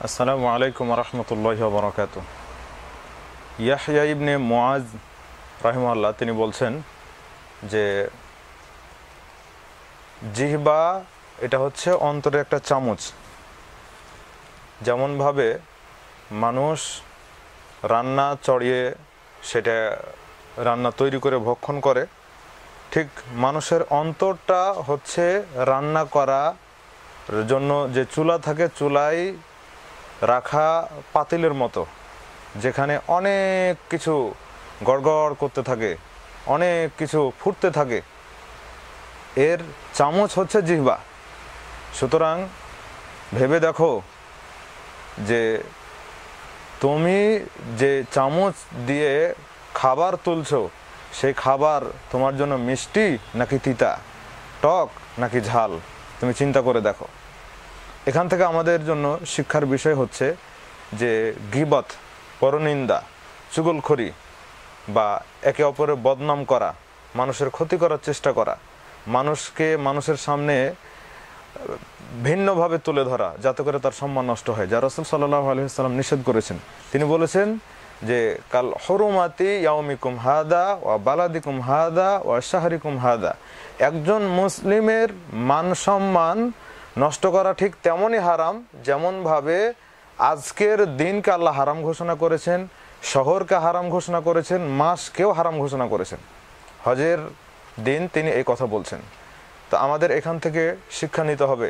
আসসালামু আলাইকুম রহমতুল্লাহি ওয়া বারাকাতুহু। ইয়াহইয়া ইবনে মুআজ রাহিমাহুল্লাহ তিনি বলছেন যে জিহবা এটা হচ্ছে অন্তরে একটা চামচ। যেমনভাবে মানুষ রান্না চড়িয়ে সেটা রান্না তৈরি করে ভক্ষণ করে, ঠিক মানুষের অন্তরটা হচ্ছে রান্না করার জন্য যে চুলা থাকে, চুলায় রাখা পাতিলের মতো, যেখানে অনেক কিছু গড়গড় করতে থাকে, অনেক কিছু ফুটতে থাকে। এর চামচ হচ্ছে জিহ্বা। সুতরাং ভেবে দেখো যে তুমি যে চামচ দিয়ে খাবার তুলছো, সেই খাবার তোমার জন্য মিষ্টি নাকি তিতা, টক নাকি ঝাল, তুমি চিন্তা করে দেখো। এখান থেকে আমাদের জন্য শিক্ষার বিষয় হচ্ছে যে গীবত, পরনিন্দা, চুগলখড়ি বা একে অপরের বদনাম করা, মানুষের ক্ষতি করার চেষ্টা করা, মানুষকে মানুষের সামনে ভিন্নভাবে তুলে ধরা যাতে করে তার সম্মান নষ্ট হয়, যা রাসূল সাল্লাল্লাহু আলাইহি ওয়াসাল্লাম নিষেধ করেছেন। তিনি বলেছেন যে কাল হুরুমাতি ইয়াউমিকুম হাদা ওয়া বালাদিকুম হাদা ওয়া শাহরিকুম হাদা। একজন মুসলিমের মান সম্মান নষ্ট করা ঠিক তেমনই হারাম যেমনভাবে আজকের দিনকে আল্লাহ হারাম ঘোষণা করেছেন, শহরকে হারাম ঘোষণা করেছেন, মাসকেও হারাম ঘোষণা করেছেন। হজের দিন তিনি এই কথা বলছেন। তো আমাদের এখান থেকে শিক্ষা নিতে হবে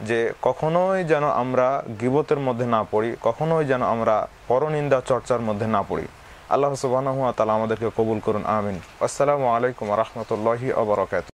যে কখনোই যেন আমরা গীবতের মধ্যে না পড়ি, কখনোই যেন আমরা পরনিন্দা চর্চার মধ্যে না পড়ি। আল্লাহ সুবহানাহু ওয়া তাআলা আমাদেরকে কবুল করুন, আমিন। আসসালামু আলাইকুম ওয়া রাহমাতুল্লাহি ওয়া বারাকাতুহু।